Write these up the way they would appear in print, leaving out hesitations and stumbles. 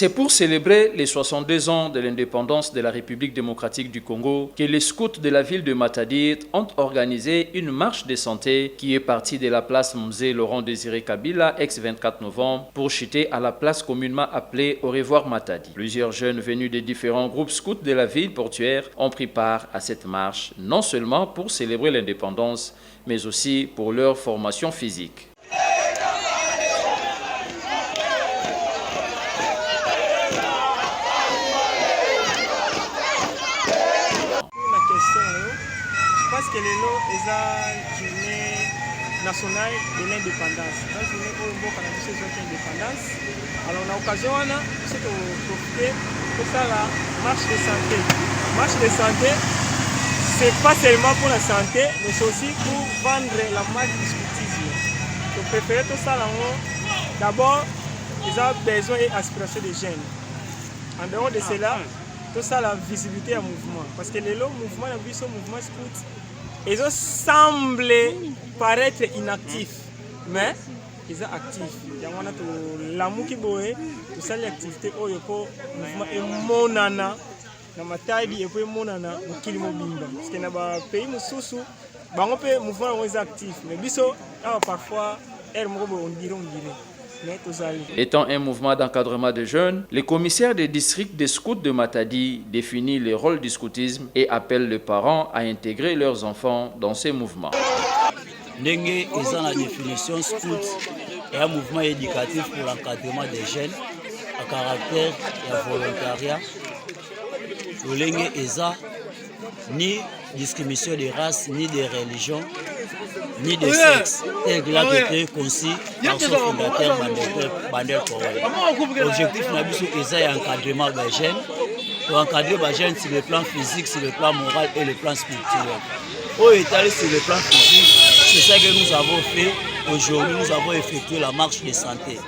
C'est pour célébrer les 62 ans de l'indépendance de la République démocratique du Congo que les scouts de la ville de Matadi ont organisé une marche de santé qui est partie de la place Mzee Laurent Désiré Kabila, ex-24 novembre, pour chuter à la place communément appelée Au revoir Matadi. Plusieurs jeunes venus des différents groupes scouts de la ville portuaire ont pris part à cette marche, non seulement pour célébrer l'indépendance, mais aussi pour leur formation physique. Je pense que c'est la journée nationale de l'indépendance. La journée où on a l'indépendance. Alors, on a l'occasion de profiter pour faire la marche de santé. La marche de santé, ce n'est pas seulement pour la santé, mais c'est aussi pour vendre la marque du scoutisme. Je préfère tout ça. D'abord, ils ont besoin et aspiration des jeunes. En dehors de cela, tout ça, la visibilité du mouvement. Parce que le mouvement, le mouvement scout, ils semblent paraître inactifs, mais ils sont actifs. Il y a l'amour qui boit, tout ça, l'activité, le mouvement est monana, dans ma taille, et puis monana, au Kilimobimba. Parce que dans les pays, le mouvement est actif, mais parfois, on dirait. Étant un mouvement d'encadrement de jeunes, le commissaire des districts des scouts de Matadi définit les rôles du scoutisme et appelle les parents à intégrer leurs enfants dans ces mouvements. Ndenge est la définition scout est un mouvement éducatif pour l'encadrement des jeunes à caractère de volontariat. Ndenge est ni discrimination de race, ni de religion, ni de sexe, tel qu'il a été conçu par son fondateur Bandel Powell. L'objectif est l'encadrement des jeunes, pour encadrer les jeunes sur le plan physique, sur le plan moral et le plan spirituel. Pour étaler sur le plan physique, c'est ça que nous avons fait. Aujourd'hui, nous avons effectué la marche de santé.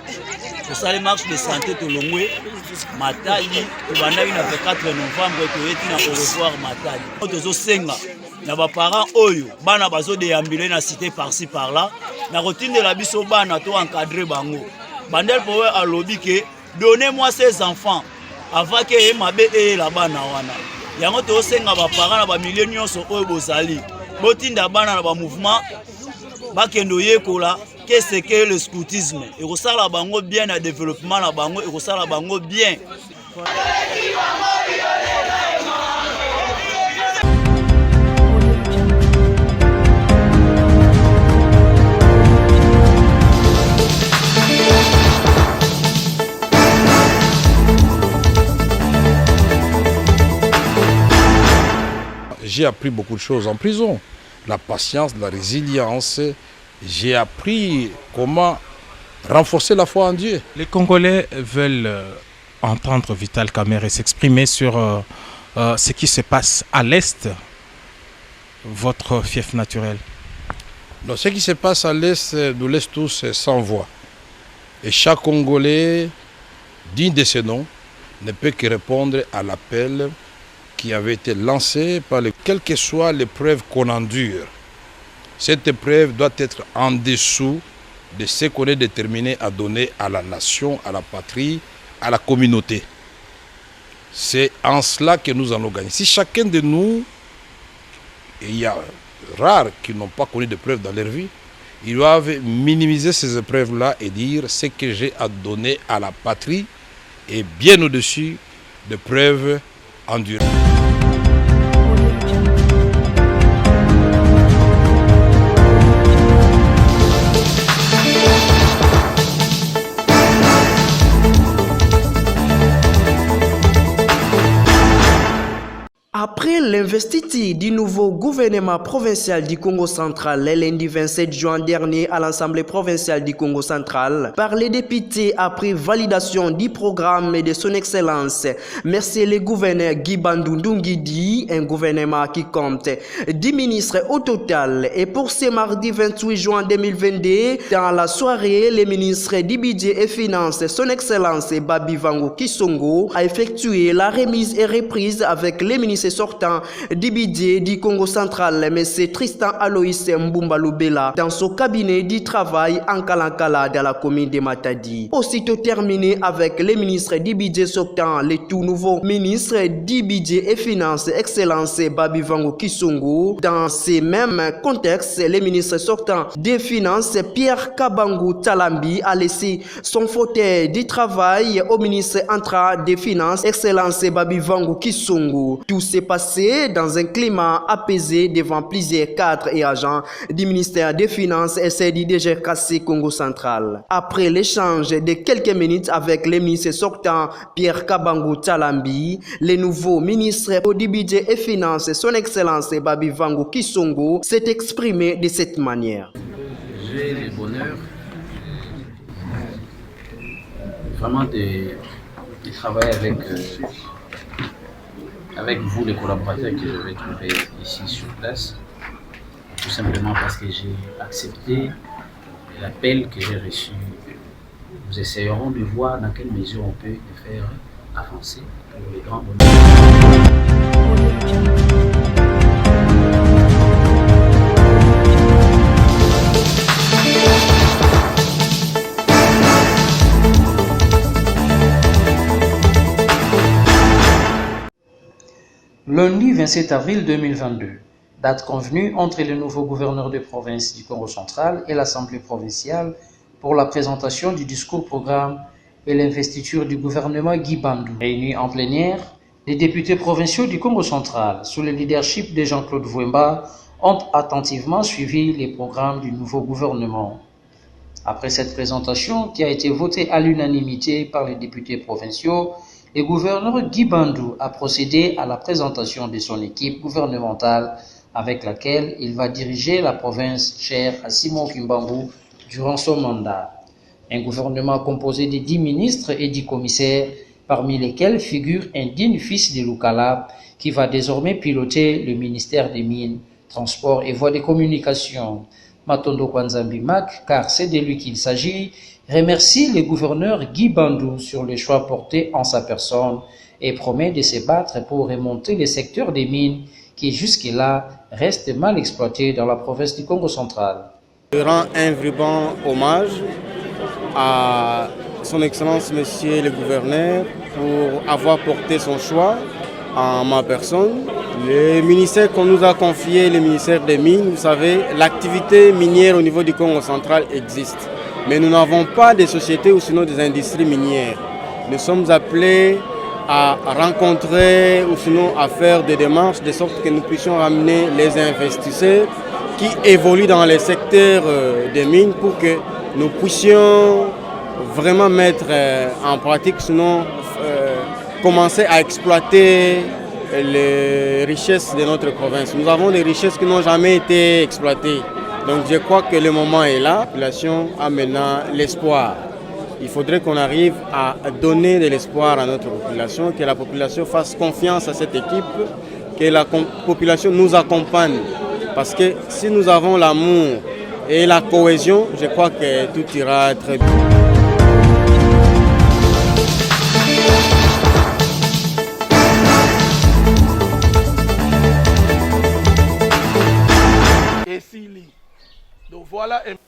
Pour ça, les marches de santé, tout le monde, Matadi, le 24 novembre, tu es au revoir Matadi. Na ba parents oyo bana bazo déambuler na cité par-ci par-là na routine de la biso bana to encadrer bango Bandel Powell a lobby que donnez-moi ces enfants avant que mabe e la bana wana yango to senga ba parents na ba milieu nyonso oyo bozali botinda bana na ba mouvement bakendo yekola qu'est-ce que le scoutisme et resala bango bien na développement na bango et resala bango bien. J'ai appris beaucoup de choses en prison. La patience, la résilience. J'ai appris comment renforcer la foi en Dieu. Les Congolais veulent entendre Vital Kamerhe s'exprimer sur ce qui se passe à l'Est, votre fief naturel. Donc, ce qui se passe à l'Est, nous laisse tous sans voix. Et chaque Congolais, digne de ce nom, ne peut que répondre à l'appel qui avait été lancé par quelle que soit l'épreuve qu'on endure. Cette épreuve doit être en dessous de ce qu'on est déterminé à donner à la nation, à la patrie, à la communauté. C'est en cela que nous allons gagner. Si chacun de nous, et il y a rares qui n'ont pas connu d'épreuves dans leur vie, ils doivent minimiser ces épreuves-là et dire ce que j'ai à donner à la patrie est bien au-dessus des preuves endurées. Après l'investiture du nouveau gouvernement provincial du Congo central le lundi 27 juin dernier à l'Assemblée provinciale du Congo central par les députés après validation du programme de son excellence, merci le gouverneur Guy Bandundu Ngidi, un gouvernement qui compte 10 ministres au total. Et pour ce mardi 28 juin 2022, dans la soirée, le ministre du budget et finances, son excellence Babi Vango Kisongo, a effectué la remise et reprise avec les ministres sortants sortant d'Ibidje du Congo central, M. Tristan Aloïs Mbumba Lubela, dans son cabinet du travail en Kalankala dans la commune de Matadi. Aussitôt terminé avec les ministres d'Ibidje sortant, les tout nouveaux ministres d'Ibidje et Finances, Excellence Babi Vango Kisungu. Dans ces mêmes contextes, les ministres sortants des Finances, Pierre Kabangu Talambi, a laissé son fauteuil du travail au ministre entrant des Finances, Excellence Babi Vango Kisungu. Tout s'est passé dans un climat apaisé devant plusieurs cadres et agents du ministère des Finances et ceux du DGKC Congo central. Après l'échange de quelques minutes avec les ministres sortants Pierre Kabangu Talambi, les nouveaux ministres du Budget et Finances, son Excellence Babi Vango Kisungu, s'est exprimé de cette manière. J'ai le bonheur vraiment de travailler avec vous, les collaborateurs que je vais trouver ici sur place, tout simplement parce que j'ai accepté l'appel que j'ai reçu. Nous essayerons de voir dans quelle mesure on peut le faire avancer pour les grands bonheurs. Lundi 27 avril 2022, date convenue entre le nouveau gouverneur de province du Congo central et l'Assemblée provinciale pour la présentation du discours-programme et l'investiture du gouvernement Guy Bandou. Réunis en plénière, les députés provinciaux du Congo central, sous le leadership de Jean-Claude Vouemba, ont attentivement suivi les programmes du nouveau gouvernement. Après cette présentation, qui a été votée à l'unanimité par les députés provinciaux, le gouverneur Guy Bandou a procédé à la présentation de son équipe gouvernementale avec laquelle il va diriger la province chère à Simon Kimbangu durant son mandat. Un gouvernement composé de 10 ministres et 10 commissaires, parmi lesquels figure un digne fils de Lukala qui va désormais piloter le ministère des Mines, Transports et Voies de Communication. Matondo Kwanzambi Mak, car c'est de lui qu'il s'agit, remercie le gouverneur Guy Bandou sur le choix porté en sa personne et promet de se battre pour remonter le secteur des mines qui jusque-là reste mal exploité dans la province du Congo central. Je rends un vibrant hommage à son Excellence Monsieur le gouverneur pour avoir porté son choix en ma personne. Le ministère qu'on nous a confié, le ministère des Mines, vous savez, l'activité minière au niveau du Congo central existe. Mais nous n'avons pas de sociétés ou sinon des industries minières. Nous sommes appelés à rencontrer ou sinon à faire des démarches de sorte que nous puissions ramener les investisseurs qui évoluent dans les secteurs des mines pour que nous puissions vraiment mettre en pratique, sinon commencer à exploiter les richesses de notre province. Nous avons des richesses qui n'ont jamais été exploitées. Donc je crois que le moment est là. La population a maintenant l'espoir. Il faudrait qu'on arrive à donner de l'espoir à notre population, que la population fasse confiance à cette équipe, que la population nous accompagne. Parce que si nous avons l'amour et la cohésion, je crois que tout ira très bien.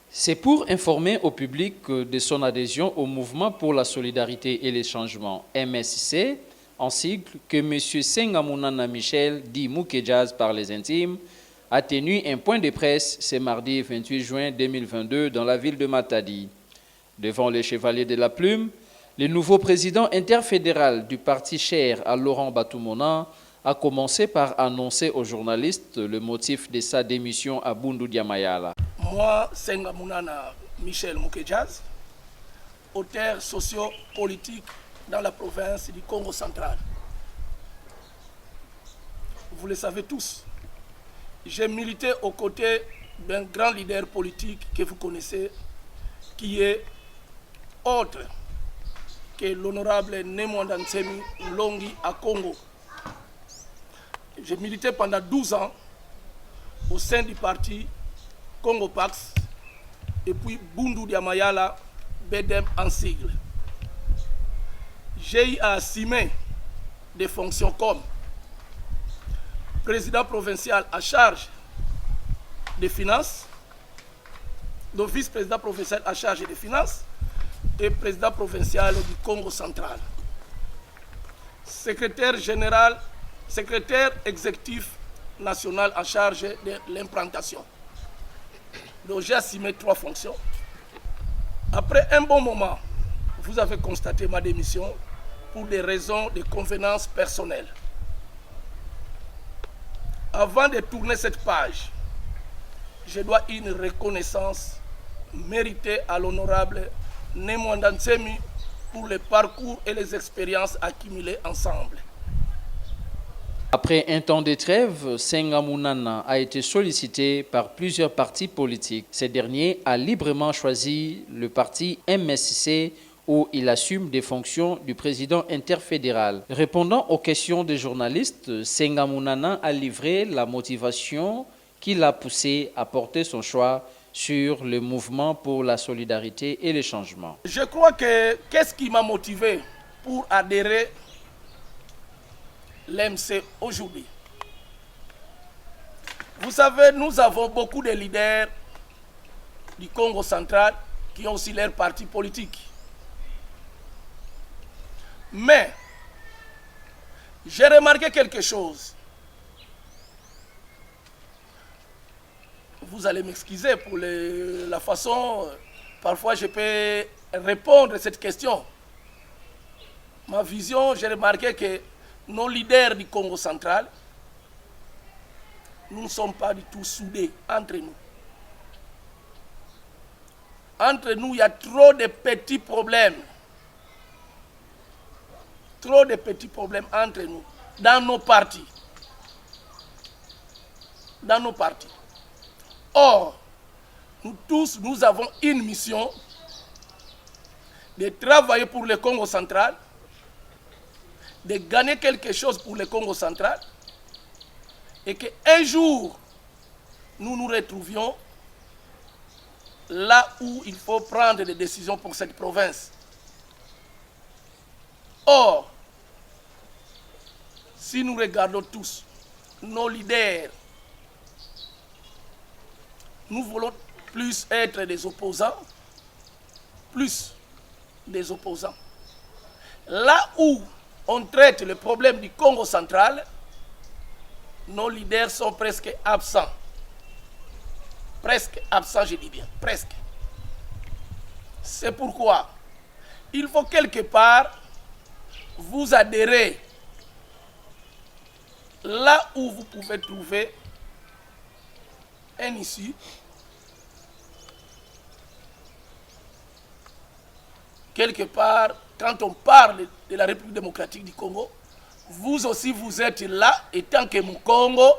C'est pour informer au public de son adhésion au mouvement pour la solidarité et les changements MSC, en sigle, que M. Sengamunana Michel, dit Moukejaz par les intimes, a tenu un point de presse ce mardi 28 juin 2022 dans la ville de Matadi. Devant les chevaliers de la plume, le nouveau président interfédéral du parti cher à Laurent Batoumona a commencé par annoncer aux journalistes le motif de sa démission à Bundu Diamayala. Moi, Sengamunana Michel Moukejaz, auteur socio-politique dans la province du Congo central. Vous le savez tous, j'ai milité aux côtés d'un grand leader politique que vous connaissez, qui est autre que l'honorable Nemwanda Nsemi Longi à Congo. J'ai milité pendant 12 ans au sein du parti Congo Pax et puis Bundu Diamayala, BEDEM en sigle. J'ai eu à assumer des fonctions comme président provincial à charge des finances, le vice-président provincial à charge des finances et président provincial du Congo central. Secrétaire exécutif national en charge de l'implantation. Donc j'ai assumé 3 fonctions. Après un bon moment, vous avez constaté ma démission pour des raisons de convenance personnelle. Avant de tourner cette page, je dois une reconnaissance méritée à l'honorable Nemwanda Ntsemi pour le parcours et les expériences accumulées ensemble. Après un temps de trêve, Senga Mounana a été sollicité par plusieurs partis politiques. Ce dernier a librement choisi le parti MSC où il assume des fonctions du président interfédéral. Répondant aux questions des journalistes, Senga Mounana a livré la motivation qui l'a poussé à porter son choix sur le mouvement pour la solidarité et le changement. Je crois que qu'est-ce qui m'a motivé pour adhérer l'MC aujourd'hui? Vous savez, nous avons beaucoup de leaders du Congo central qui ont aussi leur parti politique. Mais j'ai remarqué quelque chose. Vous allez m'excuser pour la façon, parfois je peux répondre à cette question. Ma vision, j'ai remarqué que nos leaders du Congo central, nous ne sommes pas du tout soudés entre nous. Entre nous, il y a trop de petits problèmes. Trop de petits problèmes entre nous, dans nos partis. Dans nos partis. Or, nous tous, nous avons une mission de travailler pour le Congo central, de gagner quelque chose pour le Congo central, et qu'un jour, nous nous retrouvions là où il faut prendre des décisions pour cette province. Or, si nous regardons tous nos leaders, nous voulons plus être des opposants, plus des opposants. Là où on traite le problème du Congo central, nos leaders sont presque absents. Presque absents, je dis bien, presque. C'est pourquoi il faut quelque part vous adhérer là où vous pouvez trouver un issue quelque part. Quand on parle de la République démocratique du Congo, vous aussi vous êtes là, étant que mon Congo,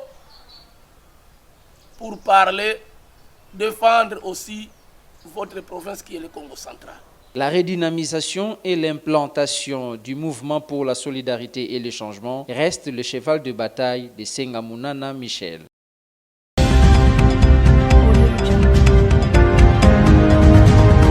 pour parler, défendre aussi votre province qui est le Congo central. La redynamisation et l'implantation du mouvement pour la solidarité et le changement reste le cheval de bataille de Senga Mounana Michel.